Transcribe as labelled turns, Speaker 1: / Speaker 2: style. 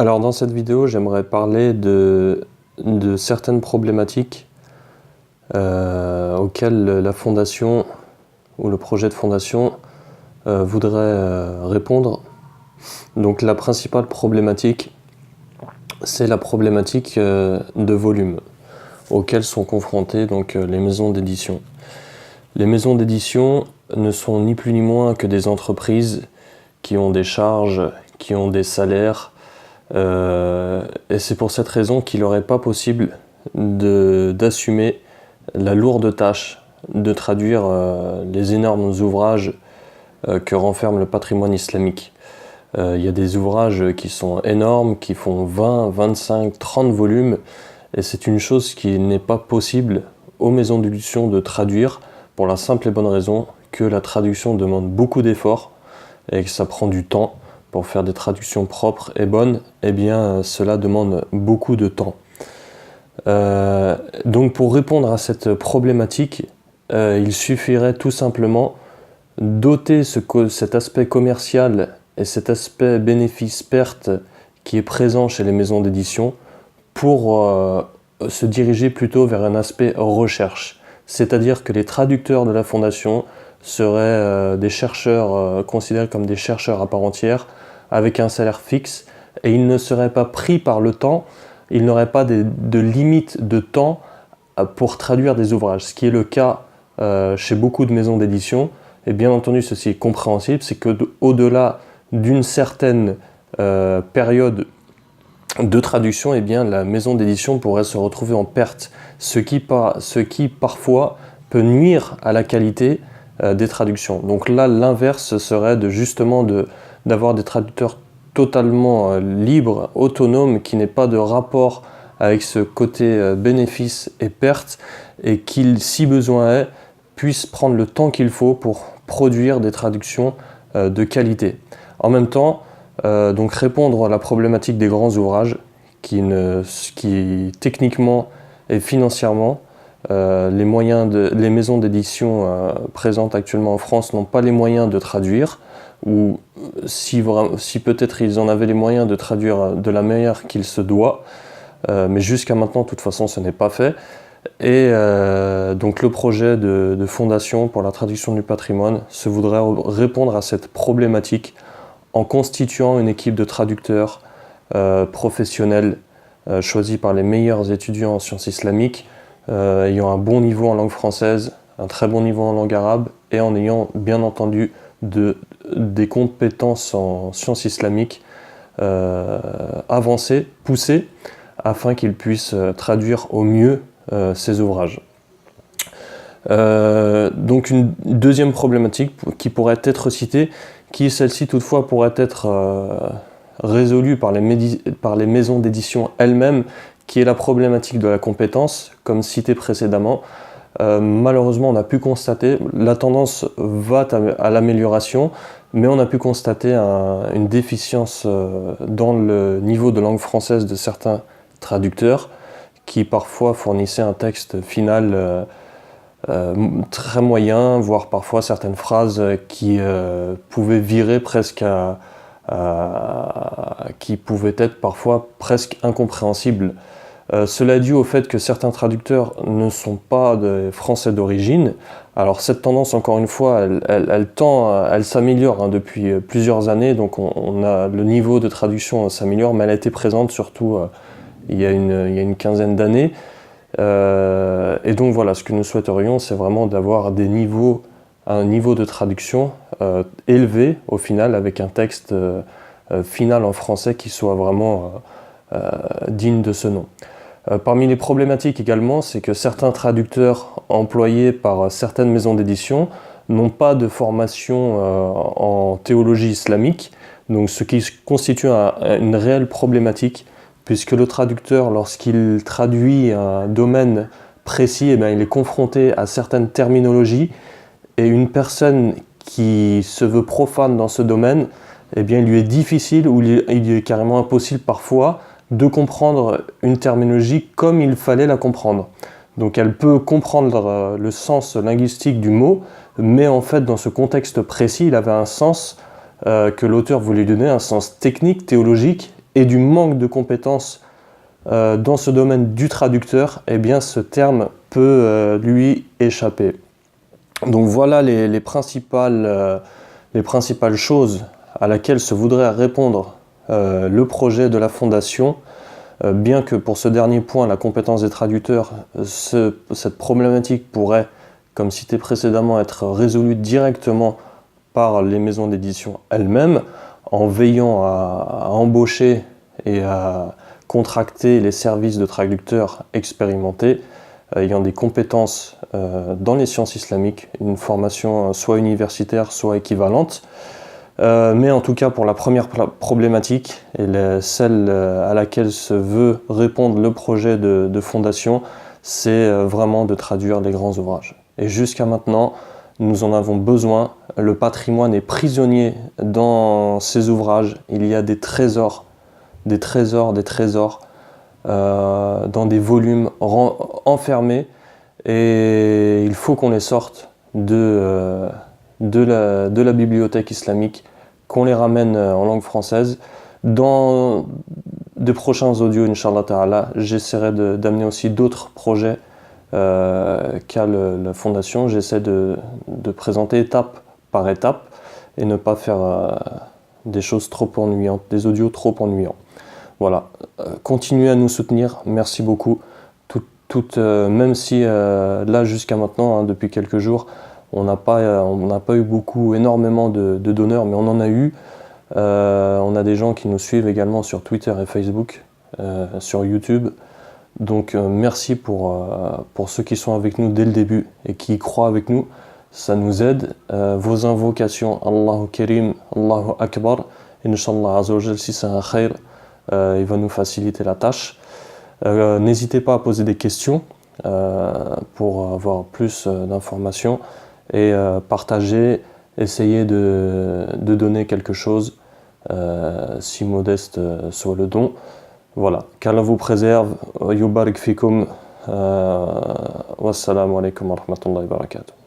Speaker 1: Alors dans cette vidéo, j'aimerais parler de certaines problématiques auxquelles la fondation ou le projet de fondation voudrait répondre. Donc la principale problématique, c'est la problématique de volume auxquelles sont confrontées les maisons d'édition. Les maisons d'édition ne sont ni plus ni moins que des entreprises qui ont des charges, qui ont des salaires, et c'est pour cette raison qu'il n'aurait pas possible d'assumer la lourde tâche de traduire les énormes ouvrages que renferme le patrimoine islamique. Il y a des ouvrages qui sont énormes, qui font 20, 25, 30 volumes, et c'est une chose qui n'est pas possible aux maisons d'édition de traduire, pour la simple et bonne raison que la traduction demande beaucoup d'efforts et que ça prend du temps. Pour faire des traductions propres et bonnes, eh bien cela demande beaucoup de temps. Donc pour répondre à cette problématique, il suffirait tout simplement doter cet aspect commercial et cet aspect bénéfice-perte qui est présent chez les maisons d'édition pour se diriger plutôt vers un aspect recherche. C'est-à-dire que les traducteurs de la fondation seraient des chercheurs considérés comme des chercheurs à part entière, avec un salaire fixe, et ils ne seraient pas pris par le temps, ils n'auraient pas de limite de temps pour traduire des ouvrages, ce qui est le cas chez beaucoup de maisons d'édition. Et bien entendu, ceci est compréhensible, c'est qu'au-delà d'une certaine période de traduction, eh bien, la maison d'édition pourrait se retrouver en perte, ce qui parfois peut nuire à la qualité des traductions. Donc là, l'inverse serait d'avoir des traducteurs totalement libres, autonomes, qui n'aient pas de rapport avec ce côté bénéfice et perte, et qui, si besoin est, puissent prendre le temps qu'il faut pour produire des traductions de qualité. En même temps, donc répondre à la problématique des grands ouvrages qui techniquement et financièrement, les maisons d'édition présentes actuellement en France n'ont pas les moyens de traduire, ou si peut-être ils en avaient les moyens de traduire de la manière qu'il se doit, mais jusqu'à maintenant, de toute façon, ce n'est pas fait. Et donc le projet de fondation pour la traduction du patrimoine se voudrait répondre à cette problématique en constituant une équipe de traducteurs professionnels choisis par les meilleurs étudiants en sciences islamiques, ayant un bon niveau en langue française, un très bon niveau en langue arabe, et en ayant bien entendu des compétences en sciences islamiques avancées, poussées, afin qu'ils puissent traduire au mieux ces ouvrages. Donc une deuxième problématique qui pourrait être citée, qui celle-ci toutefois pourrait être résolue par les maisons d'édition elles-mêmes, qui est la problématique de la compétence, comme cité précédemment. Malheureusement, on a pu constater, la tendance va à l'amélioration, mais on a pu constater une déficience dans le niveau de langue française de certains traducteurs, qui parfois fournissaient un texte final très moyen, voire parfois certaines phrases qui pouvaient virer presque qui pouvaient être parfois presque incompréhensibles. Cela est dû au fait que certains traducteurs ne sont pas des Français d'origine. Alors cette tendance, encore une fois, elle s'améliore depuis plusieurs années, donc le niveau de traduction s'améliore, mais elle a été présente surtout il y a une quinzaine d'années. Et donc voilà, ce que nous souhaiterions, c'est vraiment d'avoir un niveau de traduction élevé au final, avec un texte final en français qui soit vraiment digne de ce nom. Parmi les problématiques également, c'est que certains traducteurs employés par certaines maisons d'édition n'ont pas de formation en théologie islamique, donc ce qui constitue une réelle problématique, puisque le traducteur, lorsqu'il traduit un domaine précis, il est confronté à certaines terminologies, et une personne qui se veut profane dans ce domaine, il lui est difficile, ou il est carrément impossible parfois, de comprendre une terminologie comme il fallait la comprendre. Donc elle peut comprendre le sens linguistique du mot, mais en fait dans ce contexte précis, il avait un sens que l'auteur voulait lui donner, un sens technique, théologique, et du manque de compétences dans ce domaine du traducteur, eh bien ce terme peut lui échapper. Donc voilà les principales choses à laquelle se voudrait répondre le projet de la Fondation, bien que pour ce dernier point, la compétence des traducteurs, cette problématique pourrait, comme cité précédemment, être résolue directement par les maisons d'édition elles-mêmes, en veillant à embaucher et à contracter les services de traducteurs expérimentés, ayant des compétences dans les sciences islamiques, une formation soit universitaire, soit équivalente. Mais en tout cas, pour la première problématique, et celle à laquelle se veut répondre le projet de Fondation, c'est vraiment de traduire les grands ouvrages. Et jusqu'à maintenant, nous en avons besoin. Le patrimoine est prisonnier dans ces ouvrages. Il y a des trésors, dans des volumes enfermés, et il faut qu'on les sorte de la bibliothèque islamique, qu'on les ramène en langue française. Dans de prochains audios, Inch'Allah Ta'ala, j'essaierai d'amener aussi d'autres projets qu'a la Fondation. J'essaie de présenter étape par étape et ne pas faire des choses trop ennuyantes, des audios trop ennuyants. Voilà, continuez à nous soutenir, merci beaucoup. Même si là jusqu'à maintenant, depuis quelques jours, on n'a pas eu énormément de donneurs, mais on en a eu. On a des gens qui nous suivent également sur Twitter et Facebook, sur YouTube. Donc merci pour ceux qui sont avec nous dès le début et qui y croient avec nous. Ça nous aide. Vos invocations, Allahu Karim, Allahu Akbar, Inch'Allah Azzawajal, si c'est un khair, il va nous faciliter la tâche. N'hésitez pas à poser des questions pour avoir plus d'informations et partager, essayer de donner quelque chose, si modeste soit le don. Voilà, qu'Allah vous préserve, yubarik fikum, wassalamu alaikum wa rahmatullahi wa barakatuh.